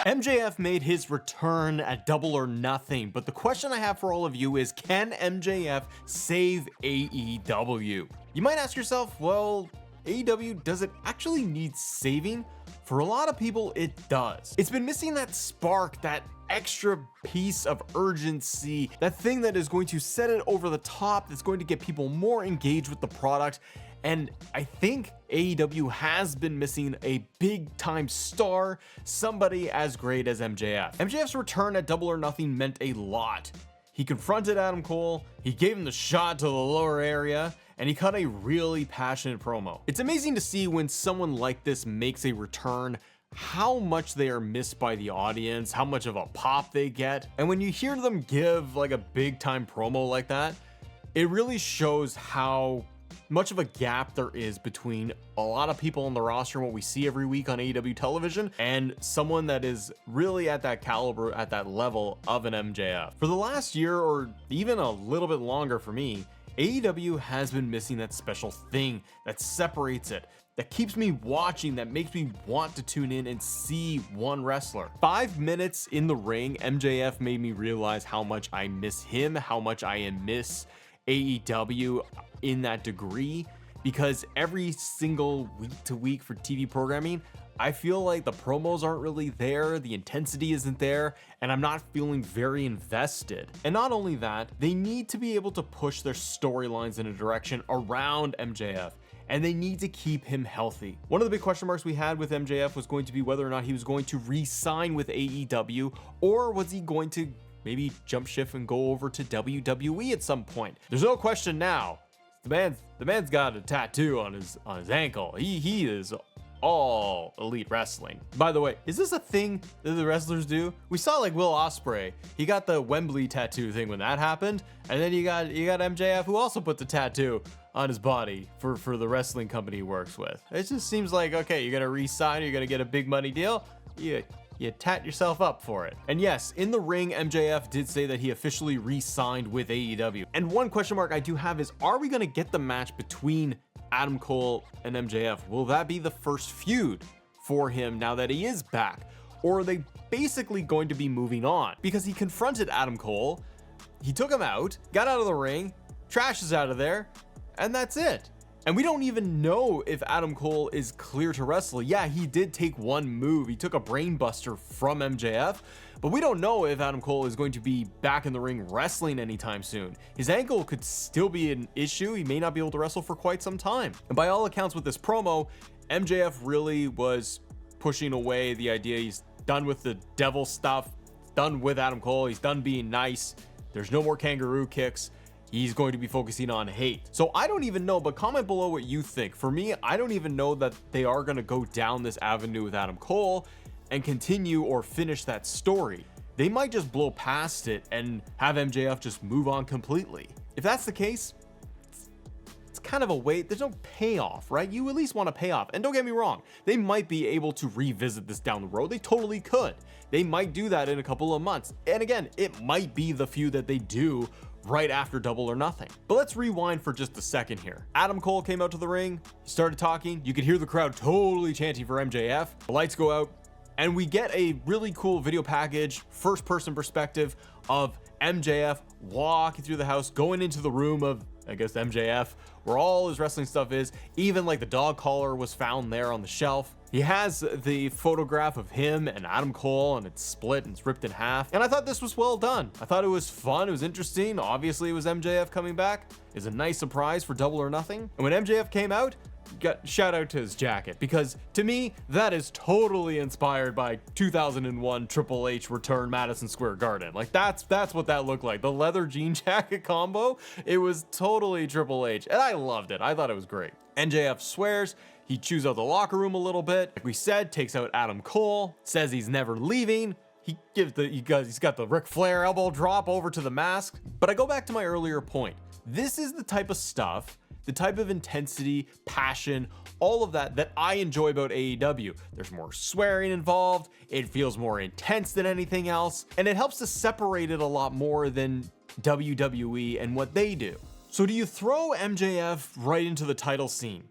MJF made his return at Double or Nothing, but the question I have for all of you is, can MJF save AEW? You might ask yourself, well, AEW, does it actually need saving? For a lot of people, it does. It's been missing that spark, that extra piece of urgency, that thing that is going to set it over the top, that's going to get people more engaged with the product. And I think AEW has been missing a big time star, somebody as great as MJF. MJF's return at Double or Nothing meant a lot. He confronted Adam Cole, he gave him the shot to the lower area, and he cut a really passionate promo. It's amazing to see when someone like this makes a return, how much they are missed by the audience, how much of a pop they get. And when you hear them give like a big time promo like that, it really shows how much of a gap there is between a lot of people on the roster and what we see every week on AEW television and someone that is really at that caliber, at that level of an MJF. For the last year, or even a little bit longer for me, AEW has been missing that special thing that separates it, that keeps me watching, that makes me want to tune in and see one wrestler. 5 minutes in the ring, MJF made me realize how much I miss him, how much I miss AEW in that degree, because every single week to week for TV programming, I feel like the promos aren't really there, the intensity isn't there, and I'm not feeling very invested. And not only that, they need to be able to push their storylines in a direction around MJF, and they need to keep him healthy. One of the big question marks we had with MJF was going to be whether or not he was going to re-sign with AEW, or was he going to maybe jump ship and go over to WWE at some point. There's no question now, the man's got a tattoo on his ankle. He is all elite wrestling. By the way, is this a thing that the wrestlers do? We saw like Will Ospreay, he got the Wembley tattoo thing when that happened, and then you got MJF, who also put the tattoo on his body for the wrestling company he works with. It just seems like, okay, you're gonna re-sign, you're gonna get a big money deal, you tat yourself up for it. And yes, in the ring, MJF did say that he officially re-signed with AEW. And one question mark I do have is, are we gonna get the match between Adam Cole and MJF? Will that be the first feud for him now that he is back? Or are they basically going to be moving on? Because he confronted Adam Cole, he took him out, got out of the ring, Trash is out of there, and that's it. And we don't even know if Adam Cole is clear to wrestle. Yeah, he did take one move. He took a brain buster from MJF, but we don't know if Adam Cole is going to be back in the ring wrestling anytime soon. His ankle could still be an issue. He may not be able to wrestle for quite some time. And by all accounts with this promo, MJF really was pushing away the idea he's done with the devil stuff, done with Adam Cole. He's done being nice. There's no more kangaroo kicks. He's going to be focusing on hate. So I don't even know, but comment below what you think. For me, I don't even know that they are going to go down this avenue with Adam Cole and continue or finish that story. They might just blow past it and have MJF just move on completely. If that's the case, it's kind of a wait. There's no payoff, right? You at least want a payoff. And don't get me wrong, they might be able to revisit this down the road. They totally could. They might do that in a couple of months. And again, it might be the feud that they do right after Double or Nothing. But let's rewind for just a second here. Adam Cole came out to the ring, he started talking, you could hear the crowd totally chanting for MJF, the lights go out, and we get a really cool video package, first person perspective of MJF walking through the house, going into the room of, I guess, MJF, where all his wrestling stuff is. Even like the dog collar was found there on the shelf. He has the photograph of him and Adam Cole, and it's split and it's ripped in half. And I thought this was well done. I thought it was fun, it was interesting. Obviously it was MJF coming back. It's a nice surprise for Double or Nothing. And when MJF came out, got shout out to his jacket, because to me that is totally inspired by 2001 Triple H return Madison Square Garden. Like that's what that looked like. The leather jean jacket combo, it was totally Triple H, and I loved it. I thought it was great. MJF swears, he chews out the locker room a little bit, like we said, takes out Adam Cole, says he's never leaving. He's got the Ric Flair elbow drop over to the mask. But I go back to my earlier point. This is the type of stuff, the type of intensity, passion, all of that I enjoy about AEW. There's more swearing involved, it feels more intense than anything else, and it helps to separate it a lot more than WWE and what they do. So do you throw MJF right into the title scene?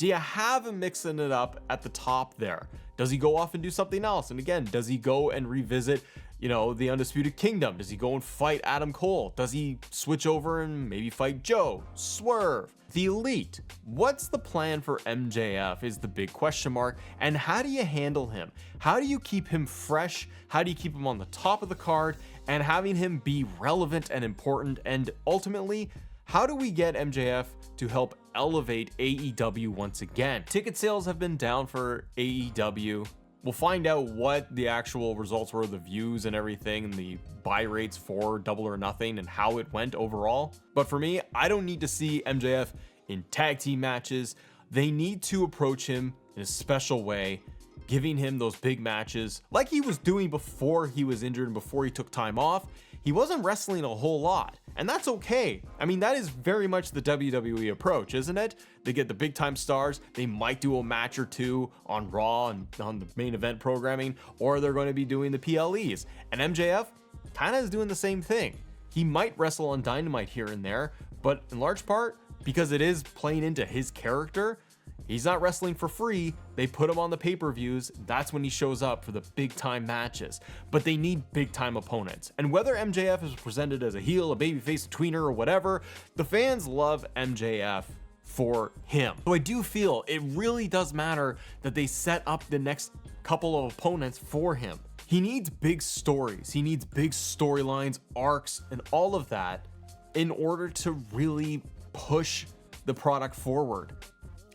Do you have him mixing it up at the top there? Does he go off and do something else? And again, does he go and revisit, the Undisputed Kingdom? Does he go and fight Adam Cole? Does he switch over and maybe fight Joe, Swerve, the Elite? What's the plan for MJF is the big question mark. And how do you handle him? How do you keep him fresh? How do you keep him on the top of the card and having him be relevant and important? And ultimately, how do we get MJF to help elevate AEW once again? Ticket sales have been down for AEW. We'll find out what the actual results were, the views and everything, and the buy rates for Double or Nothing and how it went overall. But for me, I don't need to see MJF in tag team matches. They need to approach him in a special way, giving him those big matches like he was doing before he was injured and before he took time off. He wasn't wrestling a whole lot, and that's okay. I mean, that is very much the WWE approach, isn't it? They get the big time stars, they might do a match or two on Raw and on the main event programming, or they're going to be doing the PLEs. And MJF kind of is doing the same thing. He might wrestle on Dynamite here and there, but in large part, because it is playing into his character, he's not wrestling for free. They put him on the pay-per-views. That's when he shows up for the big time matches. But they need big time opponents. And whether MJF is presented as a heel, a babyface, a tweener, or whatever, the fans love MJF for him. So I do feel it really does matter that they set up the next couple of opponents for him. He needs big stories. He needs big storylines, arcs, and all of that in order to really push the product forward.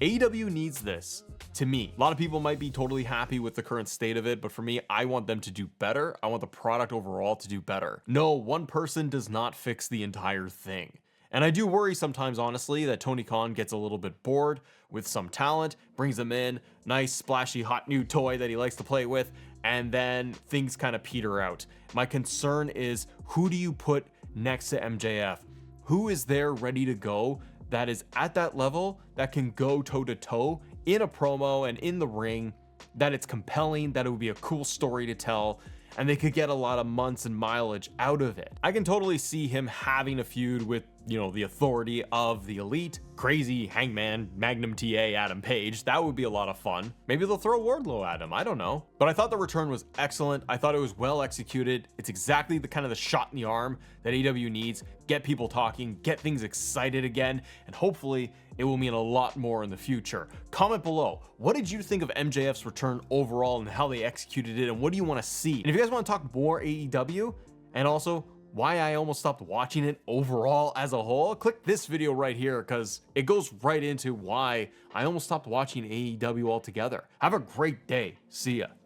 AEW needs this, to me. A lot of people might be totally happy with the current state of it, but for me, I want them to do better. I want the product overall to do better. No, one person does not fix the entire thing. And I do worry sometimes, honestly, that Tony Khan gets a little bit bored with some talent, brings them in, nice, splashy, hot new toy that he likes to play with, and then things kind of peter out. My concern is, who do you put next to MJF? Who is there ready to go that is at that level that can go toe to toe in a promo and in the ring, that it's compelling, that it would be a cool story to tell, and they could get a lot of months and mileage out of it. I can totally see him having a feud with, the authority of the Elite, crazy Hangman, Magnum TA, Adam Page. That would be a lot of fun. Maybe they'll throw Wardlow at him, I don't know. But I thought the return was excellent. I thought it was well executed. It's exactly the kind of the shot in the arm that AEW needs. Get people talking, get things excited again, and hopefully it will mean a lot more in the future. Comment below, what did you think of MJF's return overall and how they executed it, and what do you want to see? And if you guys want to talk more AEW, and also why I almost stopped watching it overall as a whole, click this video right here because it goes right into why I almost stopped watching AEW altogether. Have a great day. See ya.